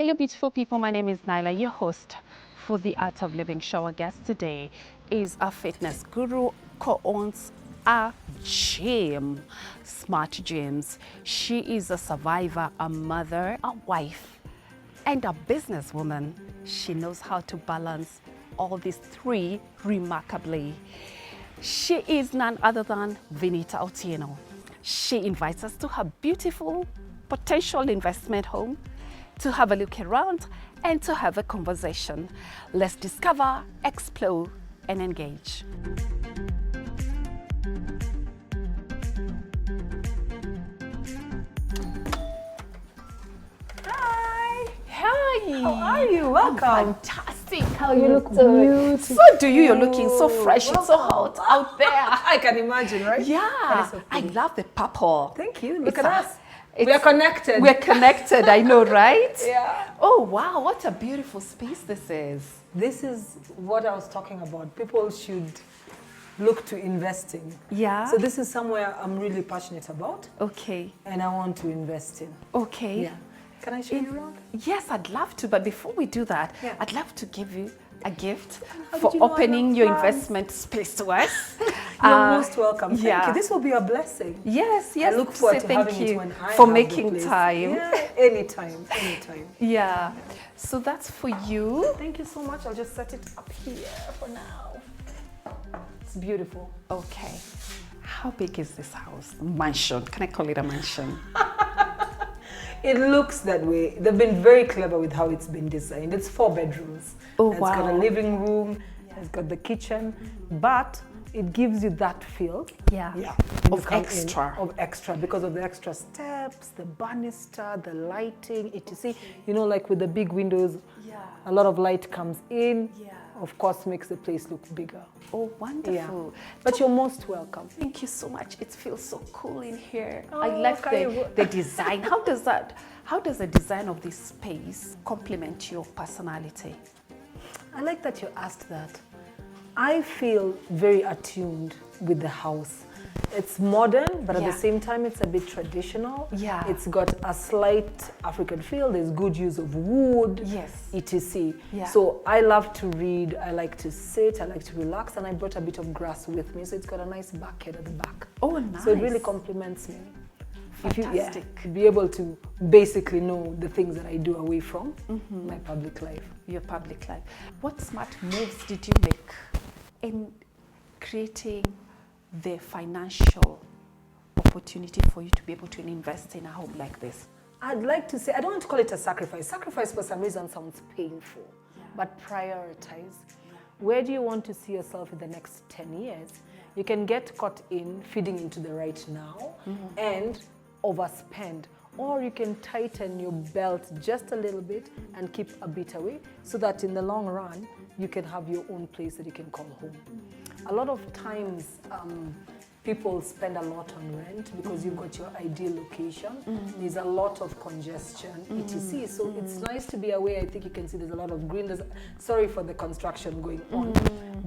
Hello, beautiful people. My name is Nyla, your host for the Art of Living show. Our guest today is a fitness guru, co-owns a gym, Smart Gyms. She is a survivor, a mother, a wife, and a businesswoman. She knows how to balance all these three remarkably. She is none other than Vinita Otieno. She invites us to her beautiful potential investment home to have a look around and to have a conversation. Let's discover, explore, and engage. Hi. Hi. How are you? Welcome. Fantastic. How you look beautiful. So do you. You're looking so fresh. It's so hot out there. I can imagine, right? Yeah. So I love the purple. Thank you. Look It's at us. We are connected. We're connected, I know, right? Yeah. Oh, wow. What a beautiful space this is. This is what I was talking about. People should look to investing. Yeah. So this is somewhere I'm really passionate about. Okay. And I want to invest in. Okay. Yeah. Can I show you around? Yes, I'd love to. But before we do that, Yeah. I'd love to give you a gift How for did you know I opening love your plants? investment space to us. You're most welcome. Thank yeah. you. This will be a blessing. Yes, I yes. look forward Say to having thank it you when I for have the making place. time. Yeah, anytime, anytime. Yeah. So that's for you. Thank you so much. I'll just set it up here for now. It's beautiful. Okay. How big is this house? Mansion. Can I call it a mansion? It looks that way. They've been very clever with how it's been designed. It's 4 bedrooms. Oh, It's got a wow. living room. It's got the kitchen, but it gives you that feel. Yeah. Yeah. Of extra. Of extra because of the extra steps, the banister, the lighting, etc. You know, like with the big windows, Yeah. a lot of light comes in. Yeah. Of course, makes the place look bigger. Oh, wonderful. Yeah. But you're most welcome. Thank you so much. It feels so cool in here. Oh, I like okay. the design. How does the design of this space complement your personality? I like that you asked that. I feel very attuned with the house. It's modern, but at Yeah. the same time, it's a bit traditional. Yeah. It's got a slight African feel. There's good use of wood, Yes. etc. Yeah. So I love to read. I like to sit. I like to relax. And I brought a bit of grass with me. So it's got a nice backhead at the back. Oh, nice. So it really complements me. Fantastic. To be able to basically know the things that I do away from my public life. Your public life. What smart moves did you make in creating the financial opportunity for you to be able to invest in a home like this? I'd like to say, I don't want to call it a sacrifice. Sacrifice for some reason sounds painful, but prioritize. Where do you want to see yourself in the next 10 years? You can get caught in feeding into the right now and overspend. Or you can tighten your belt just a little bit and keep a bit away so that in the long run, you can have your own place that you can call home. A lot of times, people spend a lot on rent because you've got your ideal location. There's a lot of congestion, etc. So it's nice to be aware. I think you can see there's a lot of green. Sorry for the construction going on.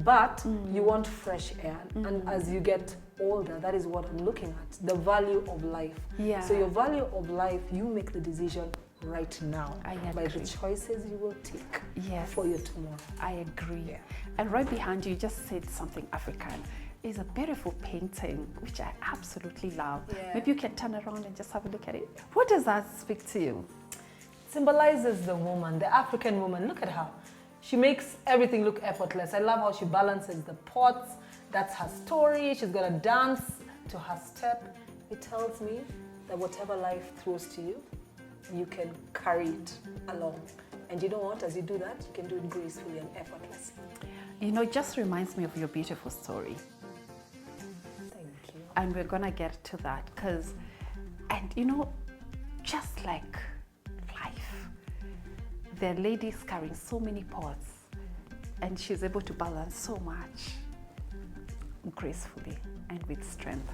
But you want fresh air. And as you get older, that is what I'm looking at, the value of life. Yeah. So your value of life, you make the decision right now I by the agree. choices you will take Yes. for your tomorrow. I agree. Yeah. And right behind you, you just said something African. It's a beautiful painting, which I absolutely love. Yeah. Maybe you can turn around and just have a look at it. What does that speak to you? Symbolizes the woman, the African woman. Look at her. She makes everything look effortless. I love how she balances the pots. That's her story. She's got a dance to her step. It tells me that whatever life throws to you, you can carry it along. And you know what? As you do that, you can do it gracefully and effortlessly. You know, it just reminds me of your beautiful story. Thank you. And we're gonna get to that and you know, just like life, there are ladies carrying so many pots and she's able to balance so much gracefully and with strength,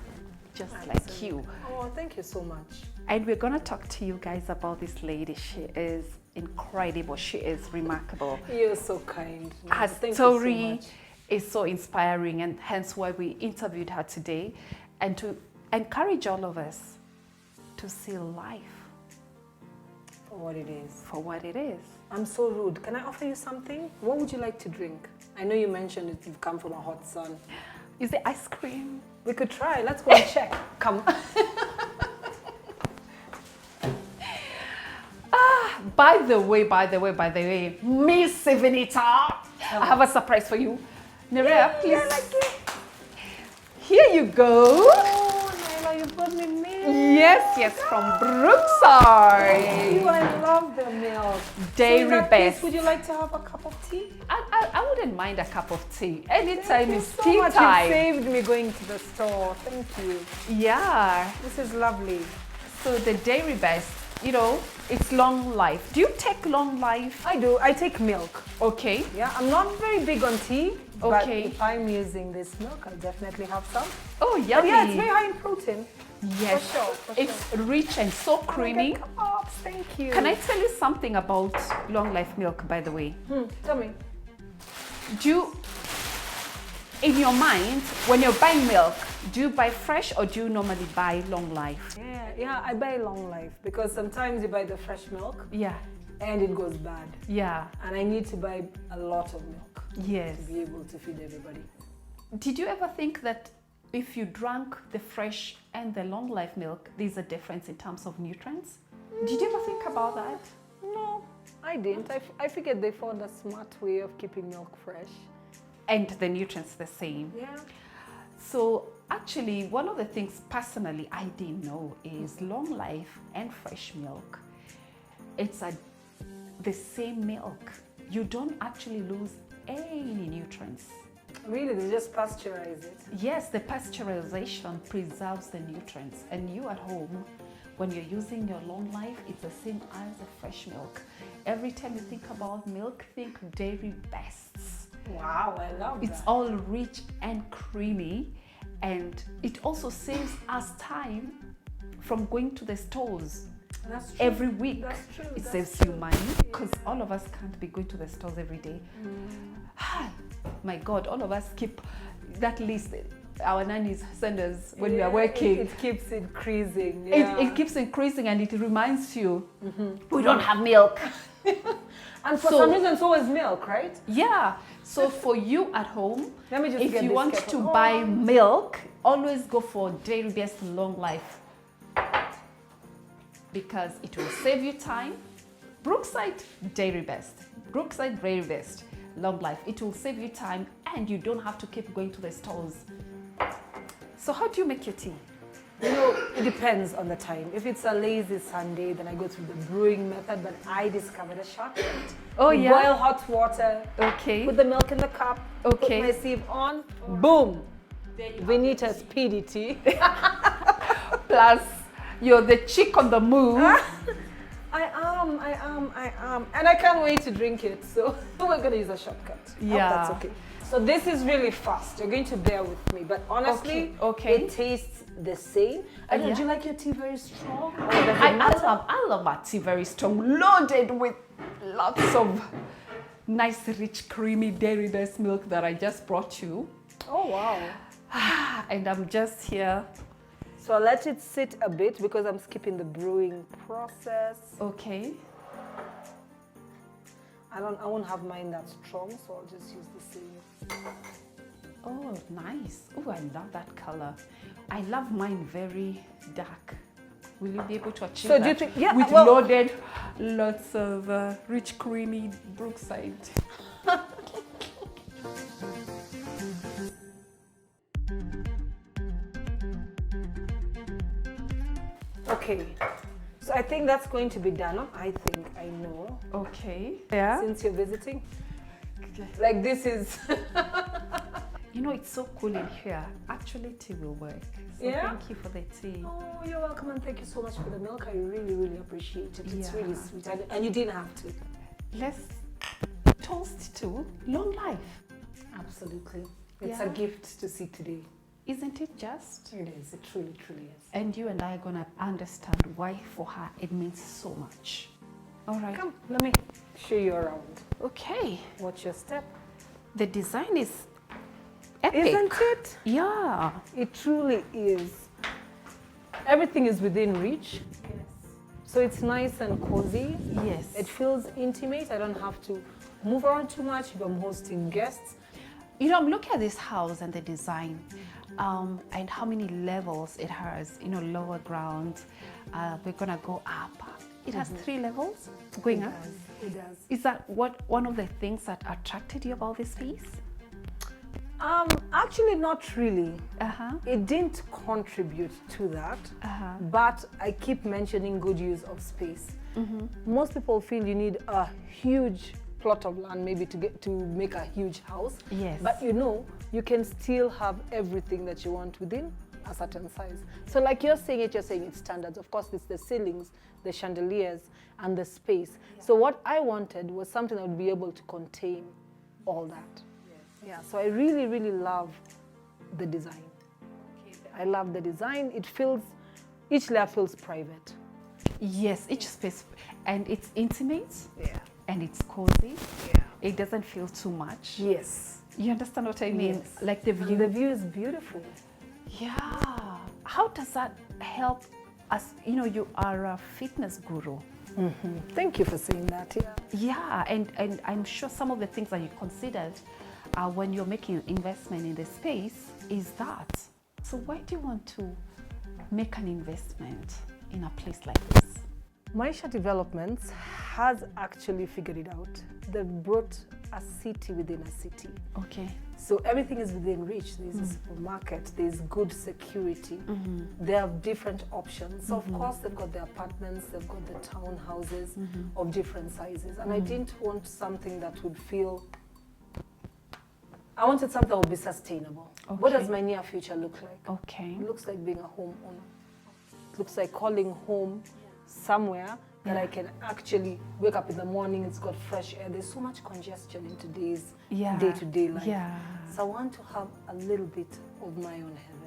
just like you. Oh, thank you so much. And we're gonna talk to you guys about this lady. She is incredible. She is remarkable. You're so kind. Her Thank you story so much. is so inspiring, and hence why we interviewed her today, and to encourage all of us to see life For what it is. For what it is. I'm so rude. Can I offer you something? What would you like to drink? I know you mentioned it, you've come from a hot sun. Is it ice cream? We could try. Let's go and check. Come. By the way, Miss Vinita, I have a surprise for you. Nerea, please. I like it. Here you go. Oh, Naila, you brought me milk. Yes, from Brookside. Thank you. I love the milk. Dairy so in that best. case, would you like to have a cup of tea? I wouldn't mind a cup of tea. Anytime Thank is you so tea much. time. You saved me going to the store. Thank you. Yeah. This is lovely. So the Dairy Best, you know, it's long life. Do you take long life? I do. I take milk. Okay. Yeah, I'm not very big on tea. But Okay. if I'm using this milk, I'll definitely have some. Oh, But yummy. yeah, it's very high in protein. Yes. For sure. It's rich and so creamy. Oh, thank you. Can I tell you something about long life milk, by the way? Tell me. Do you, in your mind, when you're buying milk, do you buy fresh or do you normally buy long life? Yeah, I buy long life because sometimes you buy the fresh milk Yeah. and it goes bad. Yeah. And I need to buy a lot of milk Yes. to be able to feed everybody. Did you ever think that if you drank the fresh and the long life milk, there's a difference in terms of nutrients? Did you ever think about that? No, I didn't. I figured they found a smart way of keeping milk fresh. And the nutrients the same. Yeah. So actually, one of the things personally I didn't know is long life and fresh milk. It's the same milk. You don't actually lose any nutrients. Really, they just pasteurize it. Yes, the pasteurization preserves the nutrients. And you at home, when you're using your long life, it's the same as the fresh milk. Every time you think about milk, think Dairy Bests. Wow, I love It's that. all rich and creamy, and it also saves us time from going to the stores That's true. every week. That's true. It That's saves true. you money because all of us can't be going to the stores every day. My God, all of us keep that list. Our nannies send us when we are working. It keeps increasing. Yeah. It keeps increasing and it reminds you, we don't have milk. And for So- some reason, so is milk, right? Yeah. So for you at home, Let me just if get you this want kettle. to buy milk, always go for Dairy Best Long Life because it will save you time. Brookside Dairy Best. Brookside Dairy Best Long Life. It will save you time and you don't have to keep going to the stores. So how do you make your tea? You know, it depends on the time. If it's a lazy Sunday, then I go through the brewing method, but I discovered a shortcut. Oh, You yeah? boil hot water, Okay. put the milk in the cup, Okay. put my sieve on, boom. Vinita's PDT. Plus, you're the chick on the move. I am. And I can't wait to drink it. So we're going to use a shortcut. I hope Yeah. that's okay. So this is really fast. You're going to bear with me. But honestly, Okay. it tastes the same. I don't know, Yeah. do you like your tea very strong? Or does it matter? I love my tea very strong, loaded with lots of nice, rich, creamy Dairy Best milk that I just brought you. Oh, wow. And I'm just here. So I'll let it sit a bit because I'm skipping the brewing process. Okay. I won't have mine that strong, so I'll just use the same. Oh, nice. Oh, I love that color. I love mine very dark. Will you be able to achieve So that? do you think, yeah, with well, loaded, lots of rich, creamy Brookside. okay. So I think that's going to be done. I think I know. Okay. Yeah. Since you're visiting. Like this is. You know, it's so cool in here. Actually, tea will work. So Yeah? thank you for the tea. Oh, you're welcome and thank you so much for the milk. I really, really appreciate it. It's Yeah. really sweet and you didn't have to. Let's toast to long life. Absolutely. It's Yeah. a gift to see today. Isn't it just? It is. It truly, truly is. And you and I are going to understand why for her it means so much. All right. Come, let me show you around. Okay. Watch your step. The design is epic. Isn't it? Yeah. It truly is. Everything is within reach. Yes. So it's nice and cozy. Yes. It feels intimate. I don't have to move around too much if I'm hosting guests. You know, I'm looking at this house and the design, and how many levels it has. You know, lower ground. We're gonna go up. It has 3 levels going up. It does. Is that one of the things that attracted you about this piece? Actually, not really. Uh-huh. It didn't contribute to that, Uh-huh. but I keep mentioning good use of space. Most people feel you need a huge plot of land maybe to make a huge house. Yes. But you know, you can still have everything that you want within a certain size. So like you're saying it's standards. Of course, it's the ceilings, the chandeliers, and the space. Yeah. So what I wanted was something that would be able to contain all that. Yeah, so I really, really love the design. I love the design. It feels, each layer feels private. Yes, each space, and it's intimate. Yeah. And it's cozy. Yeah. It doesn't feel too much. Yes. You understand what I mean? Yes. Like the view. And the view is beautiful. Yeah. How does that help us? You know, you are a fitness guru. Thank you for saying that. Yeah. Yeah, and I'm sure some of the things that you considered when you're making investment in the space is that. So why do you want to make an investment in a place like this? Maisha Developments has actually figured it out. They've brought a city within a city. Okay. So everything is within reach. There's a supermarket, there's good security. They have different options. So of course they've got the apartments, they've got the townhouses of different sizes. And I didn't want something that would feel, I wanted something that would be sustainable. Okay. What does my near future look like? Okay. It looks like being a homeowner. It looks like calling home somewhere that I can actually wake up in the morning, it's got fresh air. There's so much congestion in today's day-to-day life. Yeah. So I want to have a little bit of my own heaven.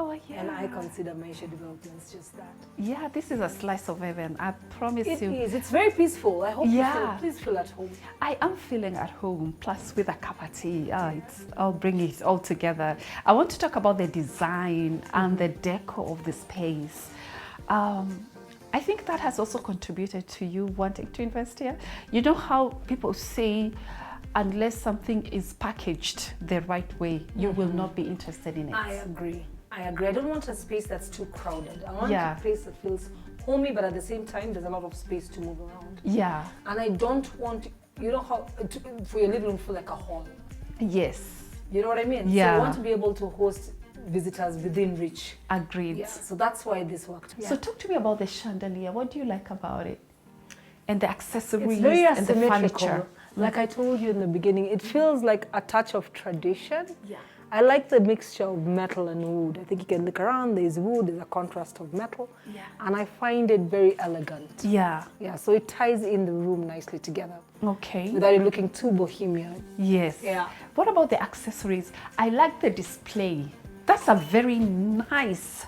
Oh, yeah. And I consider Maisha Developments just that. Yeah, this is a slice of heaven. I promise It you. is. It's very peaceful. I hope please feel at home. I am feeling at home, plus with a cup of tea. I'll bring it all together. I want to talk about the design and the decor of the space. I think that has also contributed to you wanting to invest here. You know how people say, unless something is packaged the right way, you will not be interested in it. I agree. I don't want a space that's too crowded. I want Yeah. a place that feels homey, but at the same time, there's a lot of space to move around. Yeah. And I don't want, you know how, for your living room feel like a hall. Yes. You know what I mean? Yeah. So I want to be able to host visitors within reach. Agreed. Yeah. So that's why this worked. So talk to me about the chandelier. What do you like about it? And the accessories It's very and the asymmetrical. furniture. Like I told you in the beginning, it feels like a touch of tradition. Yeah. I like the mixture of metal and wood. I think you can look around, there's wood, there's a contrast of metal. Yeah. And I find it very elegant. Yeah. Yeah, so it ties in the room nicely together Okay. without it looking too bohemian. Yes. Yeah. What about the accessories? I like the display. That's a very nice,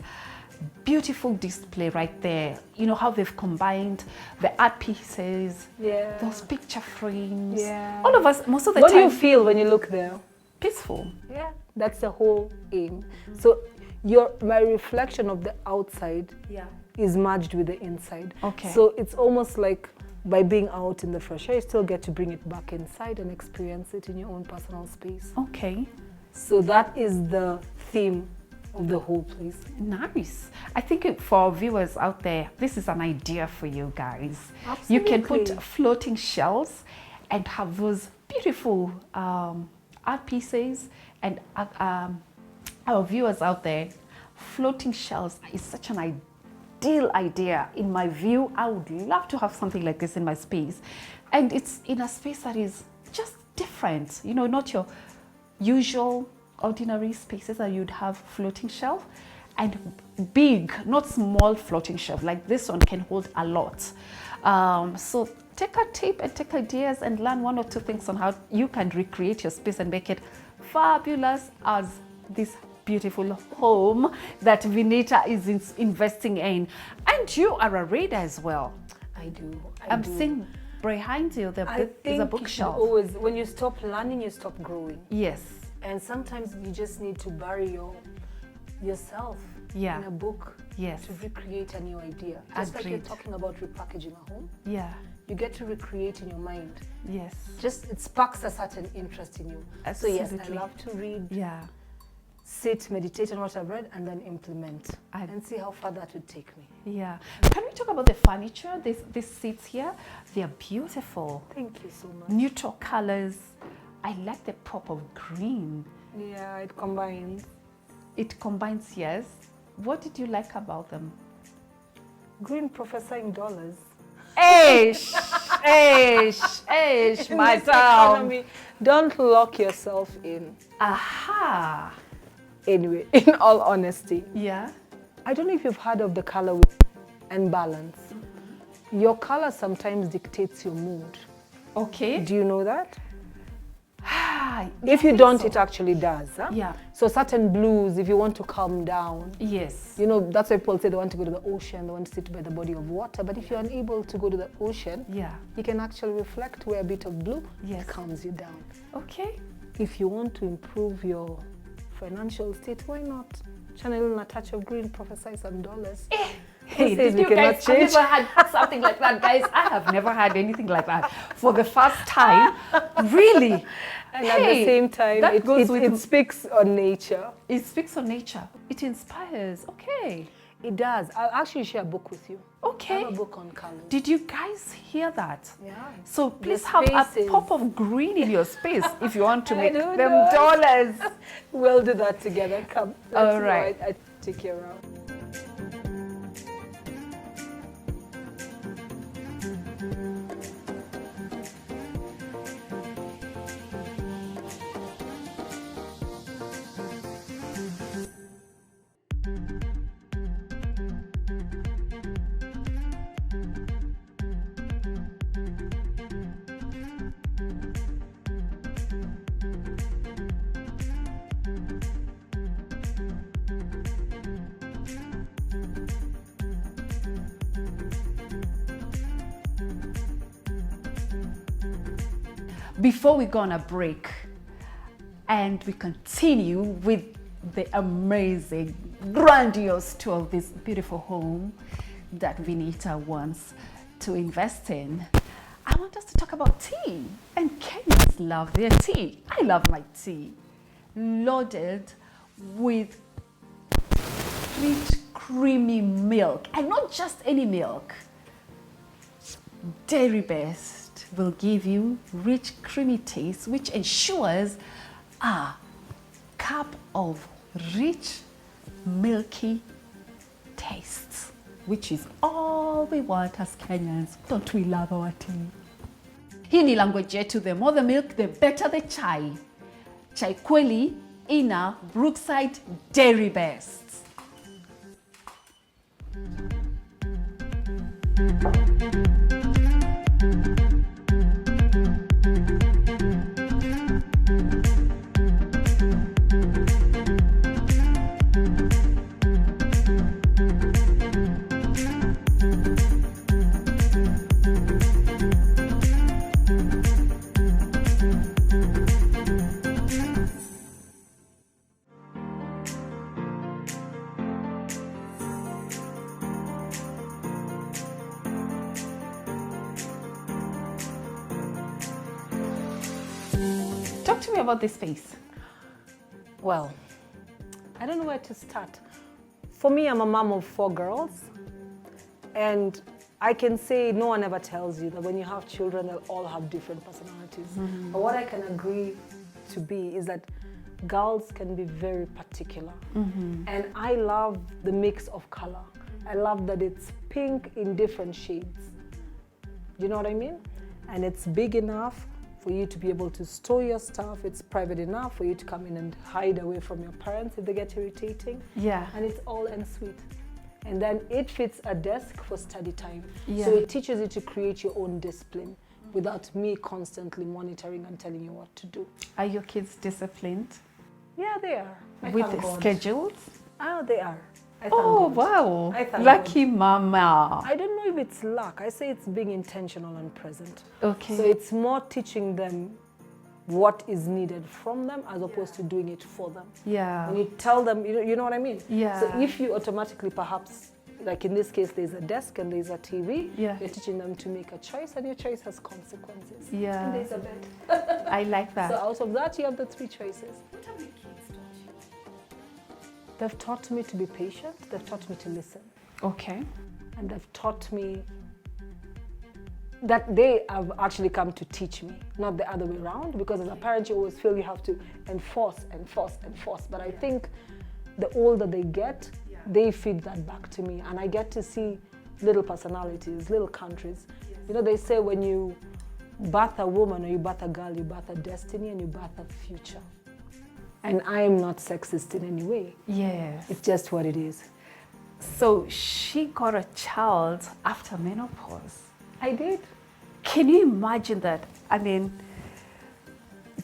beautiful display right there. You know how they've combined the art pieces, Yeah. those picture frames. Yeah. All of us, most of the What do time, you feel when you look there? peaceful. Yeah, that's the whole aim. So my reflection of the outside is merged with the inside. Okay. So it's almost like by being out in the fresh air, you still get to bring it back inside and experience it in your own personal space. Okay. So that is the theme of the whole place. Nice. I think for our viewers out there, this is an idea for you guys. You can put Absolutely. floating shelves and have those beautiful art pieces. And our viewers out there, floating shelves is such an ideal idea. In my view, I would love to have something like this in my space. And it's in a space that is just different, you know, not your usual ordinary spaces that you'd have floating shelf, and big, not small floating shelf. Like this one can hold a lot. So take a tip and take ideas and learn 1 or 2 things on how you can recreate your space and make it fabulous as this beautiful home that Vinita is investing in. And you are a reader as well. I do. I'm seeing behind you there is a bookshelf. Always, when you stop learning, you stop growing. Yes. And sometimes you just need to bury yourself Yeah. in a book Yes. to recreate a new idea. Just like you're Agreed. talking about repackaging a home, Yeah. you get to recreate in your mind. Yes. Just it sparks a certain interest in you. So yes, I Absolutely. love to read, Yeah. sit, meditate on what I've read, and then implement I- and see how far that would take me. Yeah. Can we talk about the furniture? These seats here, they are beautiful. Thank you so much. Neutral colors. I like the pop of green. Yeah, it combines. It combines, yes. What did you like about them? Green professor in dollars. Ish, In my this economy, don't lock yourself in. Aha. Anyway, in all honesty, Yeah. I don't know if you've heard of the color and balance. Your color sometimes dictates your mood. Okay. Do you know that? Ah, If you don't, it actually does. Huh? Yeah. So certain blues, if you want to calm down, Yes. you know, that's why people say they want to go to the ocean, they want to sit by the body of water. But if you're unable to go to the ocean, Yeah. you can actually reflect, wear a bit of blue, Yes. it calms you down. Okay. If you want to improve your financial state, why not channel in a touch of green, prophesy some dollars? Hey, says did we you cannot guys change? never had something like that, guys? I have never had anything like that for the first time. Really? And at the same time, that it, goes it, with it speaks on nature. It speaks on nature. It inspires. Okay. It does. I'll actually share a book with you. I Okay. have a book on colors. Did you guys hear that? Yeah. So please The have a spaces. pop of green in your space if you want to I make don't them know. dollars. We'll do that together. Come. All Let's go. right. I take you around. Before we go on a break and we continue with the amazing, grandiose tour of this beautiful home that Vinita wants to invest in, I want us to talk about tea. And Kenyans love their tea. I love my tea. Loaded with rich, creamy milk. And not just any milk. Dairy Best will give you rich, creamy taste, which ensures a cup of rich, milky tastes, which is all we want as Kenyans. Don't we love our tea? Hii ni language yetu, the more the milk, the better the chai. Chai kweli ina Brookside Dairy Best. Talk to me about this space. Well, I don't know where to start. For me, I'm a mom of 4 girls. And I can say no one ever tells you that when you have children, they'll all have different personalities. But what I can agree to be is that girls can be very particular. And I love the mix of color. I love that it's pink in different shades. You know what I mean? And it's big enough for you to be able to store your stuff. It's private enough for you to come in and hide away from your parents if they get irritating. Yeah. And it's all en suite. And then it fits a desk for study time. Yeah. So it teaches you to create your own discipline without me constantly monitoring and telling you what to do. Are your kids disciplined Yeah, they are. I with thank God. schedules? Oh, they are. I thank Oh, God. wow. I thank Lucky mama. I don't know if it's luck. I say it's being intentional and present. Okay. So it's more teaching them what is needed from them as opposed to doing it for them. Yeah. And you tell them, you know what I mean? Yeah. So if you automatically perhaps, like in this case, there's a desk and there's a TV, Yeah. you're teaching them to make a choice, and your choice has consequences. Yeah. And there's a bed. I like that. So out of that, you have the 3 choices. What have your kids taught you? They've taught me to be patient. They've taught me to listen. Okay. And they've taught me that they have actually come to teach me, not the other way around, because as a parent you always feel you have to enforce. But I think the older they get, they feed that back to me, and I get to see little personalities, little countries. You know, they say when you birth a woman or you birth a girl, you birth a destiny and you birth a future. And I am not sexist in any way. Yes. It's just what it is. So she got a child after menopause. I did. Can you imagine that? I mean,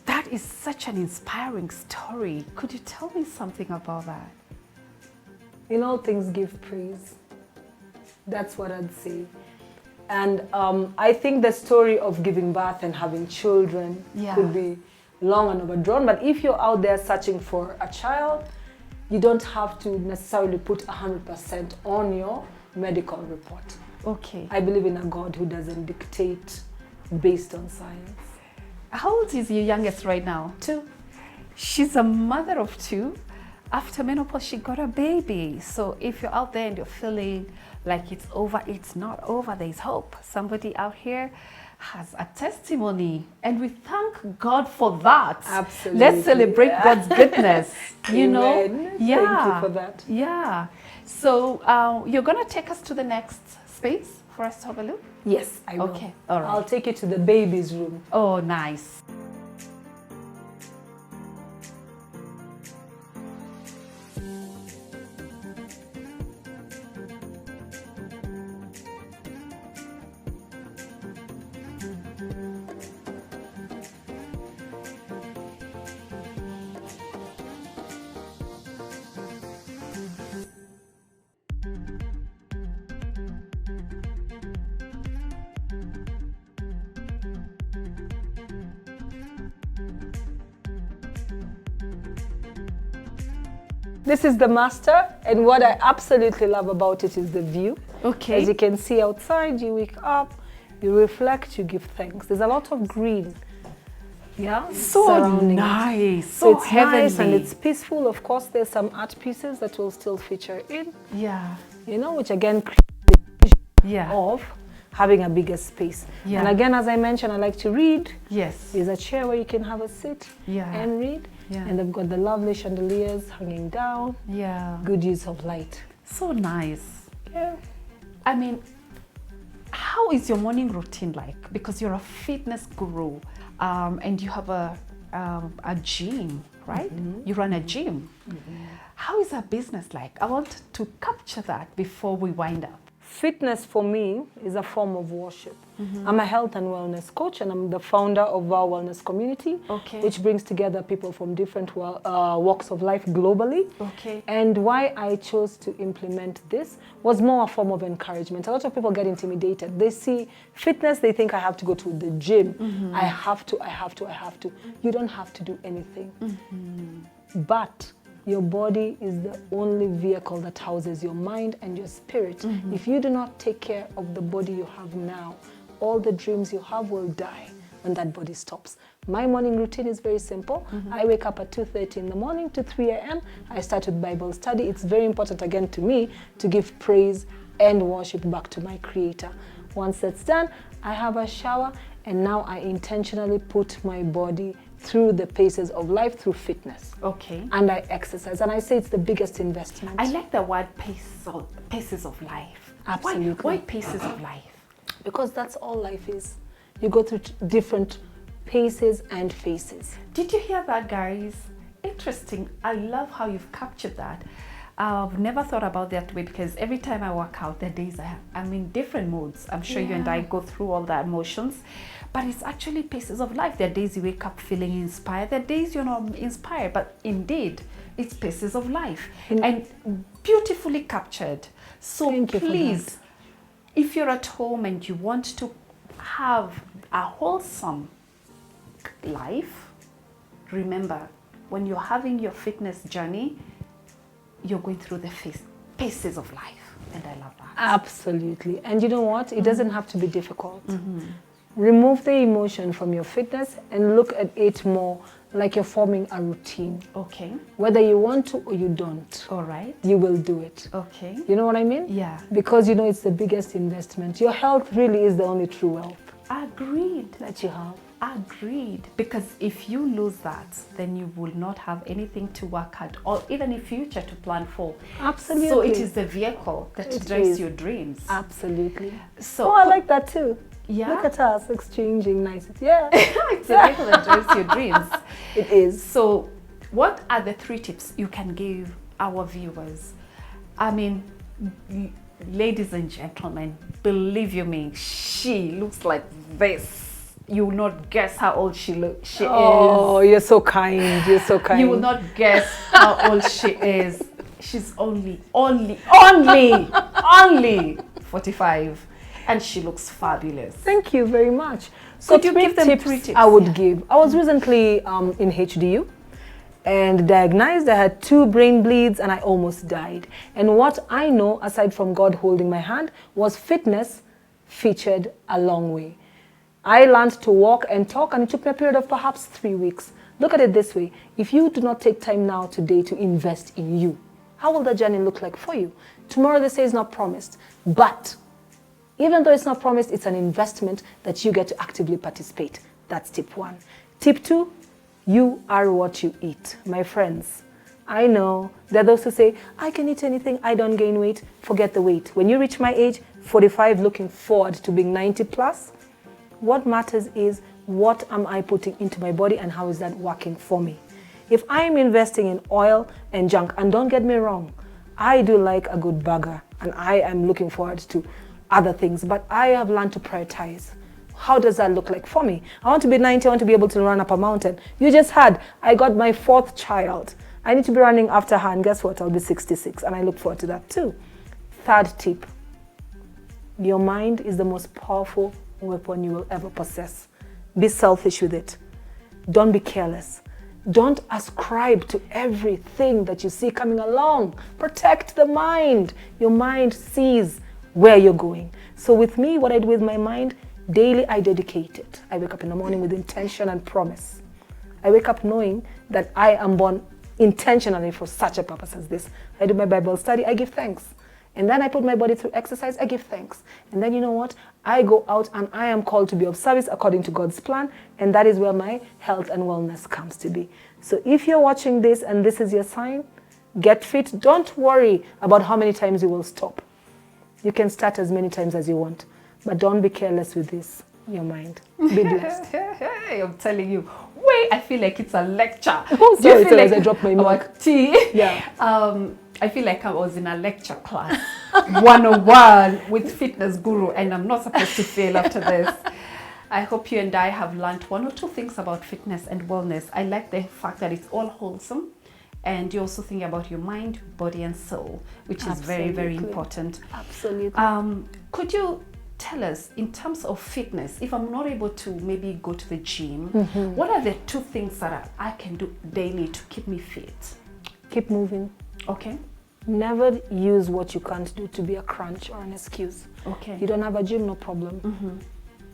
that is such an inspiring story. Could you tell me something about that? In all things, give praise. That's what I'd say. And I think the story of giving birth and having children could be long and overdrawn. But if you're out there searching for a child, you don't have to necessarily put 100% on your medical report. Okay. I believe in a God who doesn't dictate based on science. How old is your youngest right now? 2. She's a mother of 2. After menopause, she got a baby. So if you're out there and you're feeling like it's over, it's not over. There's hope. Somebody out here has a testimony, and we thank God for that. Absolutely. Let's celebrate God's goodness. You know? Amen. Yeah. Thank you for that. Yeah. So you're going to take us to the next space for us to have a look? Yes, I will. Okay. All right. I'll take you to the baby's room. Oh, nice. This is the master, and what I absolutely love about it is the view. Okay. As you can see outside, you wake up, you reflect, you give thanks. There's a lot of green. Yeah, So surrounding it. nice, So so it's heavenly. nice and it's peaceful. Of course, there's some art pieces that will still feature in, Yeah, you know, which again creates yeah, of having a bigger space. Yeah. And again, as I mentioned, I like to read. yes, There's a chair where you can have a sit Yeah. and read. Yeah. And they've got the lovely chandeliers hanging down. yeah. Good use of light. So nice. Yeah. I mean, how is your morning routine like? Because you're a fitness guru, and you have a gym, right? You run a gym. How is that business like? I want to capture that before we wind up. Fitness for me is a form of worship. I'm a health and wellness coach, and I'm the founder of our wellness community, Okay. which brings together people from different walks of life globally. Okay. And why I chose to implement this was more a form of encouragement. A lot of people get intimidated. They see fitness, they think I have to go to the gym. I have to. You don't have to do anything. But your body is the only vehicle that houses your mind and your spirit. If you do not take care of the body you have now, all the dreams you have will die when that body stops. My morning routine is very simple. I wake up at 2:30 in the morning to 3 a.m. I start with Bible study. It's very important again to me to give praise and worship back to my Creator. Once that's done, I have a shower, and now I intentionally put my body through the paces of life through fitness. Okay. And I exercise, and I say it's the biggest investment. I like the word paces of life. Absolutely. Why paces of life? Because that's all life is. You go through different paces and phases. Did you hear that, guys? Interesting. I love how you've captured that. I've never thought about that way, because every time I work out, there are days I'm in different moods. I'm sure you and I go through all the emotions, but it's actually paces of life. There are days you wake up feeling inspired. There are days you're not inspired, but indeed, it's paces of life. And beautifully captured. So Thank you for please, if you're at home and you want to have a wholesome life, remember, when you're having your fitness journey, you're going through the paces of life. And I love that. Absolutely. And you know what? It doesn't have to be difficult. Remove the emotion from your fitness and look at it more like you're forming a routine. Okay. Whether you want to or you don't. All right. You will do it. Okay. You know what I mean? Yeah. Because you know it's the biggest investment. Your health really is the only true wealth. Agreed. That you have. Agreed. Because if you lose that, then you will not have anything to work at, or even in future to plan for. Absolutely. So it is the vehicle that drives your dreams. Absolutely. So I like that too. Yeah. Look at us exchanging nice. Yeah. It's the vehicle that drives your dreams. It is. So what are the 3 tips you can give our viewers? I mean, ladies and gentlemen, believe you me, she looks like this. You will not guess how old she is. Oh, you're so kind. You're so kind. You will not guess how old she is. She's only 45, and she looks fabulous. Thank you very much. So Could you give them 3 tips? I would give. I was recently in HDU and diagnosed I had 2 brain bleeds and I almost died. And what I know, aside from God holding my hand, was fitness featured a long way. I learned to walk and talk, and it took me a period of perhaps 3 weeks. Look at it this way. If you do not take time now today to invest in you, how will the journey look like for you? Tomorrow, they say, is not promised. But even though it's not promised, it's an investment that you get to actively participate. That's tip 1. Tip 2, you are what you eat. My friends, I know there are those who say, I can eat anything, I don't gain weight. Forget the weight. When you reach my age, 45, looking forward to being 90 plus, what matters is what am I putting into my body and how is that working for me. If I'm investing in oil and junk, and don't get me wrong, I do like a good burger and I am looking forward to other things, but I have learned to prioritize. How does that look like for me? I want to be 90, I want to be able to run up a mountain. You just heard, I got my 4th child. I need to be running after her, and guess what? I'll be 66, and I look forward to that too. 3rd tip, your mind is the most powerful weapon you will ever possess. Be selfish with it. Don't be careless. Don't ascribe to everything that you see coming along. Protect the mind. Your mind sees where you're going. So with me, what I do with my mind, daily I dedicate it. I wake up in the morning with intention and promise. I wake up knowing that I am born intentionally for such a purpose as this. I do my Bible study, I give thanks. And then I put my body through exercise, I give thanks. And then you know what? I go out and I am called to be of service according to God's plan. And that is where my health and wellness comes to be. So if you're watching this and this is your sign, get fit. Don't worry about how many times you will stop. You can start as many times as you want. But don't be careless with this, your mind. Be blessed. I'm telling you. Wait, I feel like it's a lecture. Oh, sorry, as I dropped my milk. Tea. Yeah. I feel like I was in a lecture class, 101 with fitness guru, and I'm not supposed to fail after this. I hope you and I have learned 1 or 2 things about fitness and wellness. I like the fact that it's all wholesome, and you also think about your mind, body, and soul, which is very, very important. Absolutely. Could you tell us, in terms of fitness, if I'm not able to maybe go to the gym, what are the 2 things that I can do daily to keep me fit? Keep moving. Okay. Never use what you can't do to be a crunch or an excuse. Okay. You don't have a gym, no problem.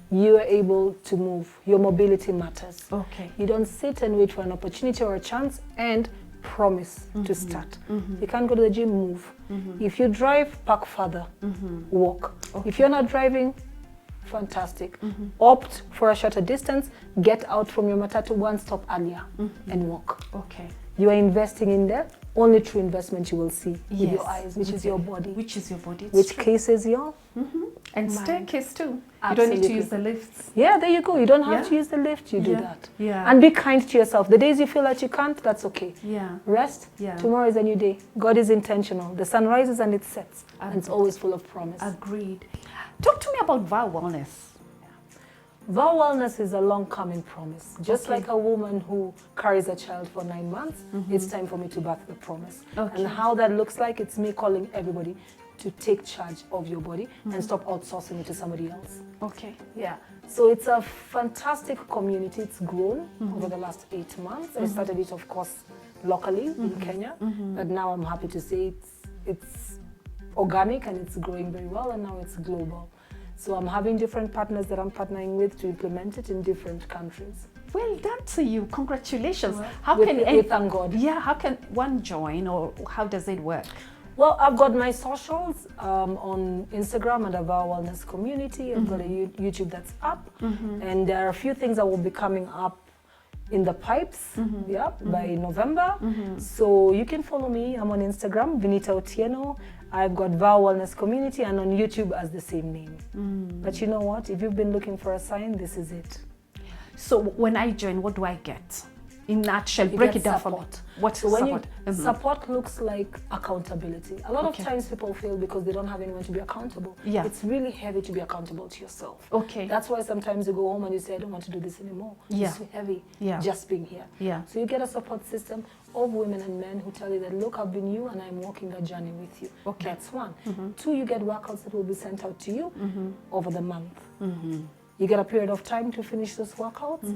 You are able to move. Your mobility matters. Okay. You don't sit and wait for an opportunity or a chance and promise to start. You can't go to the gym, move. If you drive, park further, walk. Okay. If you're not driving, fantastic. Opt for a shorter distance, get out from your matatu 1 stop earlier and walk. Okay. You are investing in the only true investment you will see with your eyes, which is your body. Which is your body. Which case is your and mind. Staircase too. Absolutely. You don't need to use the lifts. Yeah, there you go. You don't have to use the lift. You do that. Yeah. And be kind to yourself. The days you feel that you can't, that's okay. Yeah. Rest. Yeah. Tomorrow is a new day. God is intentional. The sun rises and it sets. And it's always full of promise. Agreed. Talk to me about vow wellness. Vow wellness is a long coming promise. Just like a woman who carries a child for 9 months, it's time for me to birth the promise. And how that looks like, it's me calling everybody. to take charge of your body and stop outsourcing it to somebody else. Okay. Yeah. So it's a fantastic community. It's grown over the last 8 months. I started it, of course, locally in Kenya, but now I'm happy to say it's organic and it's growing very well, and now it's global. So I'm having different partners that I'm partnering with to implement it in different countries. Well done to you. Congratulations. Well, How we can thank God. Yeah, how can one join, or how does it work? Well, I've got my socials on Instagram and Ava Wellness Community. I've got a YouTube that's up, and there are a few things that will be coming up in the pipes, by November. So you can follow me. I'm on Instagram, Vinita Otieno. I've got Ava Wellness Community, and on YouTube as the same name. But you know what? If you've been looking for a sign, this is it. So when I join, what do I get? In nutshell, You break get it down for me. support. What's So when support? support looks like accountability. A lot Okay. of times people fail because they don't have anyone to be accountable. Yeah. It's really heavy to be accountable to yourself. Okay. That's why sometimes you go home and you say, I don't want to do this anymore. Yeah. It's too heavy Yeah. just being here. Yeah. So you get a support system of women and men who tell you that, look, I've been you and I'm walking a journey with you. Okay. That's one. Two, you get workouts that will be sent out to you over the month. You get a period of time to finish those workouts.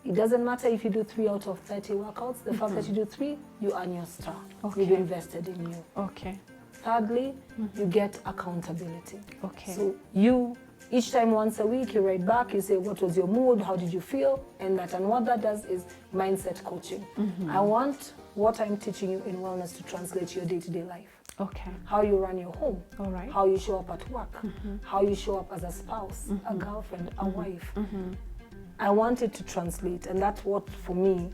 It doesn't matter if you do 3 out of 30 workouts. The fact that you do 3, you earn your star. Okay. You've invested in you. Okay. Thirdly, you get accountability. Okay. So you, each time once a week, you write back, you say, what was your mood? How did you feel? And what that does is mindset coaching. I want what I'm teaching you in wellness to translate to your day-to-day life. Okay. How you run your home, All right. how you show up at work, how you show up as a spouse, a girlfriend, a wife. I want it to translate, and that's what, for me,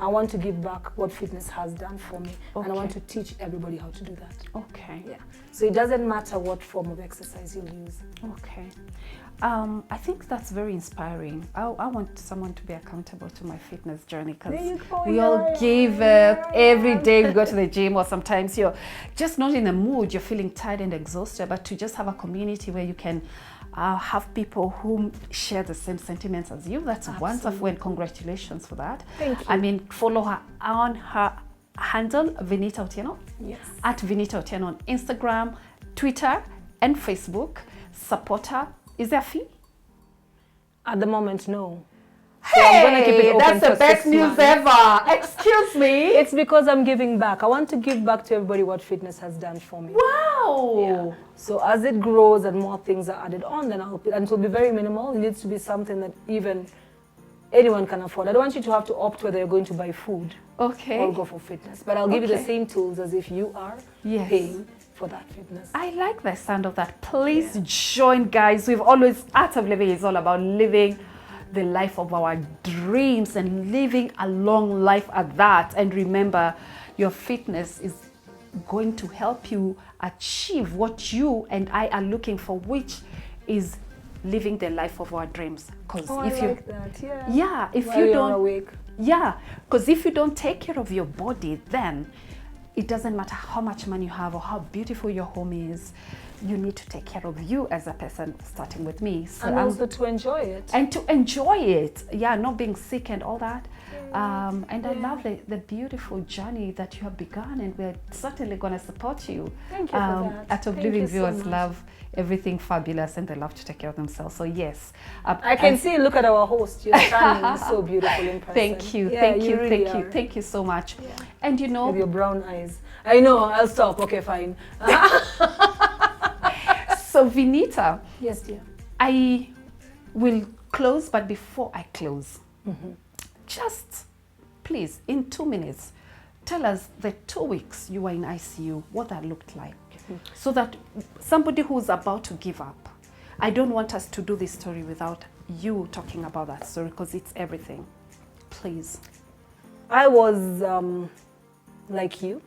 I want to give back what fitness has done for me, and I want to teach everybody how to do that. Okay. Yeah. So it doesn't matter what form of exercise you use. Okay. I think that's very inspiring. I want someone to be accountable to my fitness journey, because There you go, we all give every day we go to the gym, or sometimes you're just not in the mood, you're feeling tired and exhausted, but to just have a community where you can have people who share the same sentiments as you. That's wonderful, and congratulations for that. Thank you. I mean, follow her on her handle, Vinita Otieno. Yes. At Vinita Otieno on Instagram, Twitter, and Facebook. Support her. Is there a fee? At the moment, no. Hey, So I'm gonna keep it open that's the for best 6 news months. ever. Excuse me. It's because I'm giving back. I want to give back to everybody what fitness has done for me. Wow. Yeah. So as it grows and more things are added on, then and it will be very minimal. It needs to be something that even anyone can afford. I don't want you to have to opt whether you're going to buy food Okay. or go for fitness. But I'll give you the Okay. same tools as if you are Yes. paying for that fitness. I like the sound of that. Please join, guys. We've always, Art of Living is all about living the life of our dreams and living a long life at that. And remember, your fitness is going to help you achieve what you and I are looking for, which is living the life of our dreams. Because Oh, if I you, like that. Yeah. yeah, if While you you're don't, awake. yeah, because if you don't take care of your body, then it doesn't matter how much money you have or how beautiful your home is. You need to take care of you as a person, starting with me. So And also to enjoy it. and to enjoy it, yeah, not being sick and all that. And I love the beautiful journey that you have begun, and we're certainly going to support you. Thank you for that. Art of Thank Living you so viewers much. love everything fabulous, and they love to take care of themselves. So yes, I can see, look at our host. You're standing so beautiful in person. Thank you, Yeah, thank you, really thank you, are. thank you so much. And you know, With your brown eyes. I know, I'll stop. Okay, fine. so Vinita, Yes, dear. I will close, but before I close, just please, in 2 minutes, tell us the 2 weeks you were in ICU, what that looked like, so that somebody who's about to give up, I don't want us to do this story without you talking about that story, because it's everything. Please. I was like you,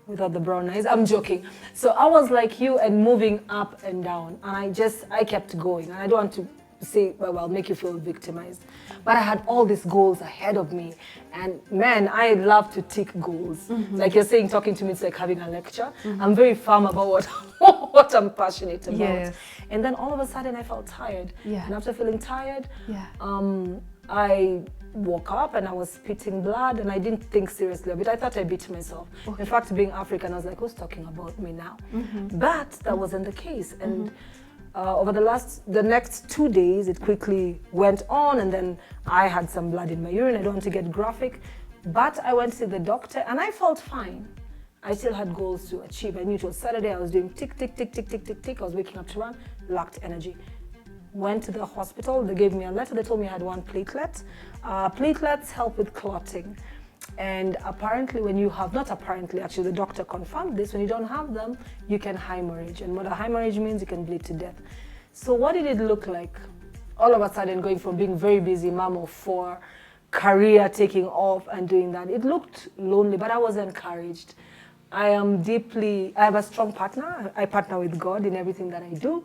without the brown eyes. I'm joking. So I was like you and moving up and down. And I kept going. And I don't want to say, well, make you feel victimized. But I had all these goals ahead of me. And man, I love to tick goals. Like you're saying, talking to me, it's like having a lecture. I'm very firm about what I'm passionate about. Yes. And then all of a sudden I felt tired. Yeah. And after feeling tired, Yeah. I woke up and I was spitting blood, and I didn't think seriously of it. I thought I beat myself. Okay. In fact, being African, I was like, who's talking about me now? But that wasn't the case. And over the next 2 days, it quickly went on, and then I had some blood in my urine. I don't want to get graphic, but I went to see the doctor and I felt fine. I still had goals to achieve. I knew it was Saturday. I was doing tick, tick, tick, tick, tick, tick, tick. I was waking up to run, lacked energy. Went to the hospital. They gave me a letter. They told me I had 1 platelet. Platelets help with clotting. And apparently when you have, not apparently, actually the doctor confirmed this, when you don't have them, you can hemorrhage. And what a hemorrhage means, you can bleed to death. So what did it look like? All of a sudden going from being very busy mom of 4, career taking off and doing that. It looked lonely, but I was encouraged. I have a strong partner. I partner with God in everything that I do.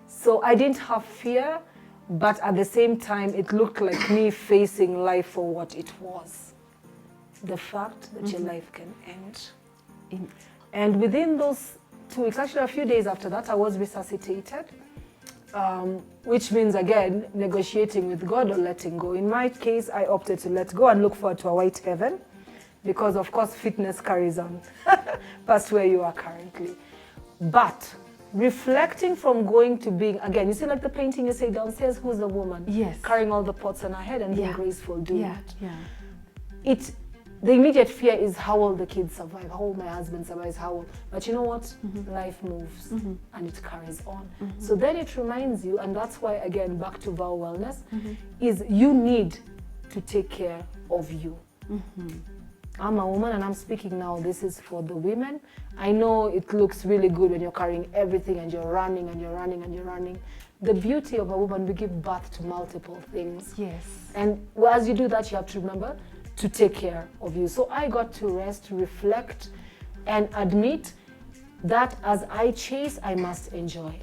So I didn't have fear, but at the same time, it looked like me facing life for what it was. The fact that your life can end. And within those 2 weeks, actually a few days after that, I was resuscitated, which means, again, negotiating with God or letting go. In my case, I opted to let go and look forward to a white heaven, because of course, fitness carries on past where you are currently. But reflecting from going to being, again, you see like the painting you say downstairs, who's the woman? Yes. Carrying all the pots on her head and being graceful doing it. The immediate fear is how will the kids survive, how will my husband survive, how will, but you know what? Life moves and it carries on. So then it reminds you, and that's why, again, back to vow wellness, is you need to take care of you. I'm a woman and I'm speaking now, this is for the women. I know it looks really good when you're carrying everything and you're running and you're running and you're running. The beauty of a woman, we give birth to multiple things. Yes. And as you do that, you have to remember to take care of you. So I got to rest, reflect, and admit that as I chase, I must enjoy.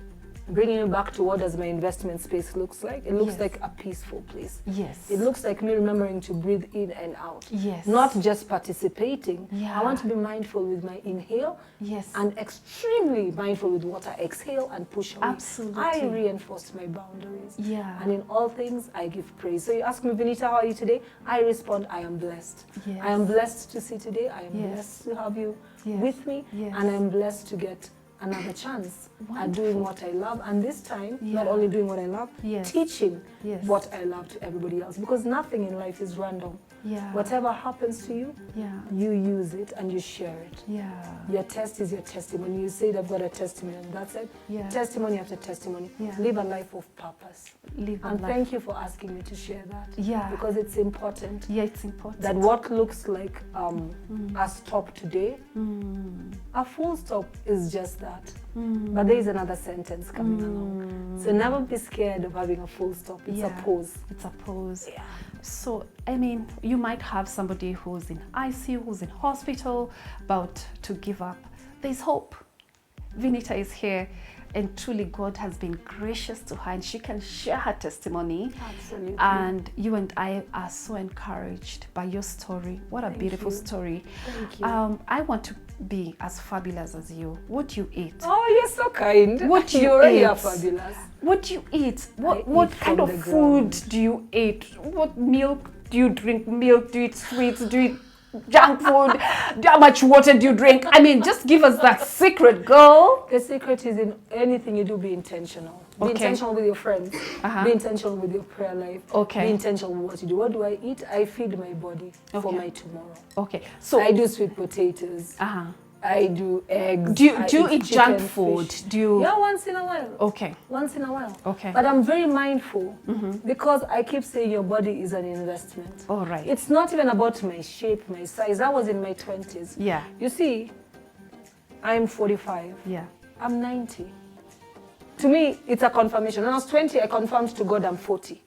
Bringing you back to what does my investment space looks like? It looks like a peaceful place. Yes. It looks like me remembering to breathe in and out. Yes. Not just participating. Yeah. I want to be mindful with my inhale. Yes. And extremely mindful with what I exhale and push away. Absolutely. I reinforced my boundaries. Yeah. And in all things, I give praise. So you ask me, Vinita, how are you today? I respond, I am blessed. Yes. I am blessed to see today. I am Yes. blessed to have you Yes. with me. Yes. And I'm blessed to get another chance at doing what I love, and this time not only doing what I love, teaching what I love to everybody else, because nothing in life is random. Whatever happens to you, you use it and you share it. Your test is your testimony. You say I've got a testimony, and that's it. Testimony after testimony. Live a life of purpose. And thank you for asking me to share that, because it's important. It's important that what looks like a stop today, a full stop is just that. But there is another sentence coming along. So never be scared of having a full stop. It's a pause. It's a pause. So, I mean, you might have somebody who's in ICU, who's in hospital, about to give up. There's hope. Vinita is here, and truly God has been gracious to her, and she can share her testimony. Absolutely. And you and I are so encouraged by your story. What a beautiful story. Thank you. I want to be as fabulous as you. What do you eat? Oh, you're so kind. What do you already eat? are fabulous. What do you eat? What eat kind from of the food ground. do you eat? What milk do you drink? Milk? Do you eat sweets? Do you eat junk food? How much water do you drink? I mean, just give us that secret, girl. The secret is in anything you do, be intentional. Be intentional with your friends. Be intentional with your prayer life. Be intentional with what you do. What do I eat? I feed my body for my tomorrow. So I do sweet potatoes. I do eggs. Do you eat junk food? Fish. Do you? Yeah, once in a while. Once in a while. But I'm very mindful because I keep saying your body is an investment. It's not even about my shape, my size. I was in my 20s. You see, I'm 45. I'm 90. To me, it's a confirmation. When I was 20, I confirmed to God I'm 40.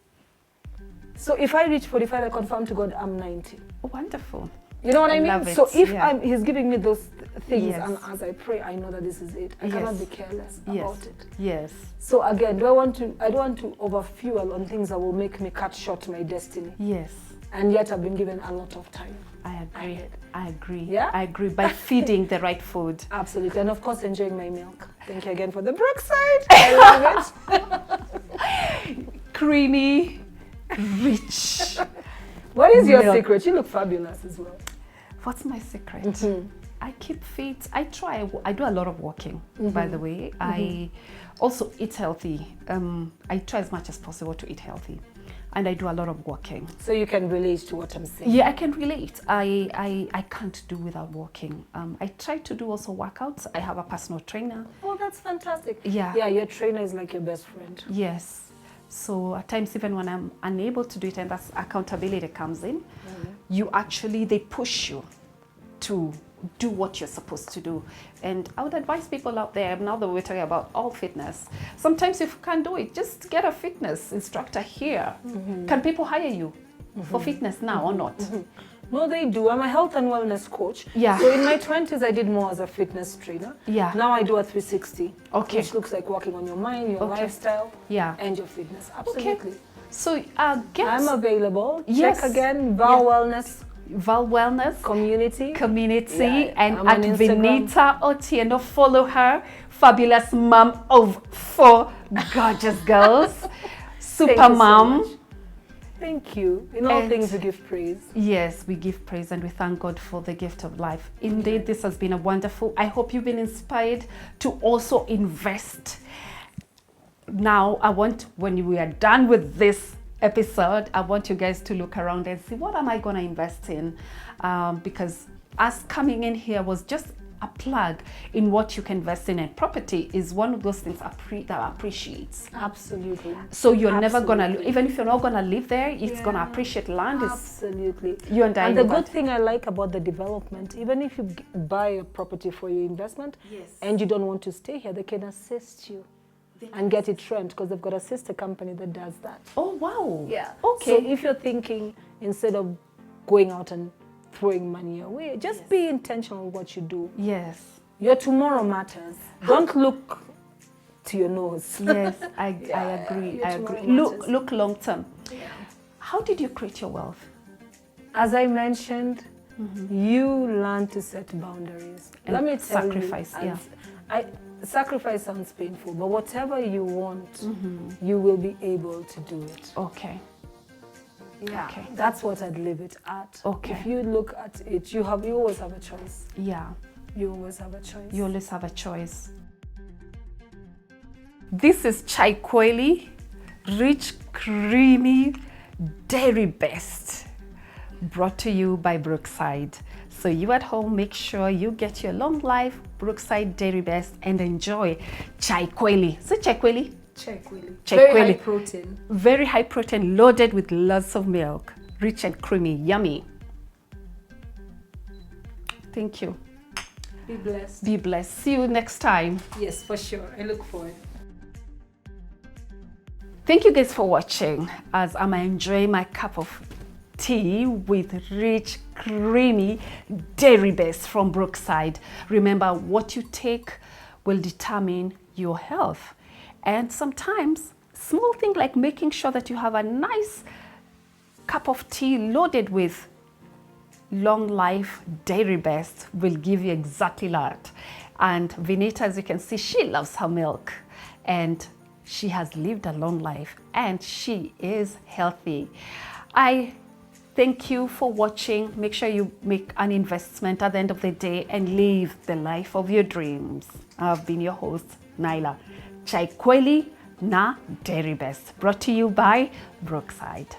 So if I reach 45, I confirm to God I'm 90. Wonderful. You know what I mean? Love it. So if He's giving me those things, and as I pray, I know that this is it. I cannot be careless about it. So again, I don't want to overfuel on things that will make me cut short my destiny. And yet I've been given a lot of time. I agree. Yeah? I agree. By feeding the right food. Absolutely. And of course, enjoying my milk. Thank you again for the Brookside. I love it. Creamy, rich. What is your milk. secret? You look fabulous as well. What's my secret? I keep fit. I try. I do a lot of walking, by the way. I also eat healthy. I try as much as possible to eat healthy. And I do a lot of walking. So you can relate to what I'm saying. Yeah, I can relate. I can't do without walking. I try to do also workouts. I have a personal trainer. Oh, that's fantastic. Yeah. Yeah, your trainer is like your best friend. Yes. So at times, even when I'm unable to do it, and that's accountability comes in, they push you to do what you're supposed to do. And I would advise people out there, now that we're talking about all fitness, sometimes if you can't do it, just get a fitness instructor here. Can people hire you for fitness now or not? No, they do. I'm a health and wellness coach. Yeah. So in my 20s, I did more as a fitness trainer. Yeah. Now I do a 360. Okay. Which looks like working on your mind, your lifestyle, Yeah. and your fitness. Absolutely. Okay. So I'm available. Yes. Check again, Val Wellness Val Wellness Community. Yeah, and I'm at on Instagram. Vinita Otieno, follow her. Fabulous mom of 4 gorgeous girls. Super Thank you so mom. much. Thank you. In all And- things, we give praise. Yes, we give praise and we thank God for the gift of life. Indeed, this has been a wonderful. I hope you've been inspired to also invest. Now, when we are done with this episode, I want you guys to look around and see, what am I going to invest in? Because us coming in here was just a plug in what you can invest in, and property is one of those things that appreciates. Absolutely. So you're never Absolutely. gonna, even if you're not gonna live there, it's gonna appreciate land. Absolutely. You and I And the know good that. thing I like about the development, even if you buy a property for your investment and you don't want to stay here, they can assist you and get it rent, because they've got a sister company that does that. Oh wow. Yeah. Okay. So if you're thinking, instead of going out and throwing money away, just be intentional with what you do. Yes. Your tomorrow matters. Don't look to your nose. Yes, I Yeah, agree. your I agree. tomorrow matters. Look long term. Yeah. How did you create your wealth? As I mentioned, you learn to set boundaries. And Let me tell sacrifice, you, yeah. Sacrifice sounds painful, but whatever you want, you will be able to do it. Okay. Yeah, Okay. that's what I'd leave it at. Okay. If you look at it, you always have a choice. Yeah. You always have a choice. You always have a choice. This is chai kweli, rich, creamy, dairy best, brought to you by Brookside. So you at home, make sure you get your long life Brookside Dairy Best and enjoy chai kweli. So chai kweli, Check, Willie. Chai Very high kweli. protein. very high protein, loaded with lots of milk, rich and creamy, yummy. Thank you. Be blessed. Be blessed. See you next time. Yes, for sure. I look forward. Thank you guys for watching as I'm enjoying my cup of tea with rich, creamy dairy best from Brookside. Remember, what you take will determine your health. And sometimes small things like making sure that you have a nice cup of tea loaded with long life dairy best will give you exactly that. And Vinita, as you can see, she loves her milk and she has lived a long life and she is healthy. I thank you for watching. Make sure you make an investment at the end of the day and live the life of your dreams. I've been your host, Naila. Chai kweli na dairy best, brought to you by Brookside.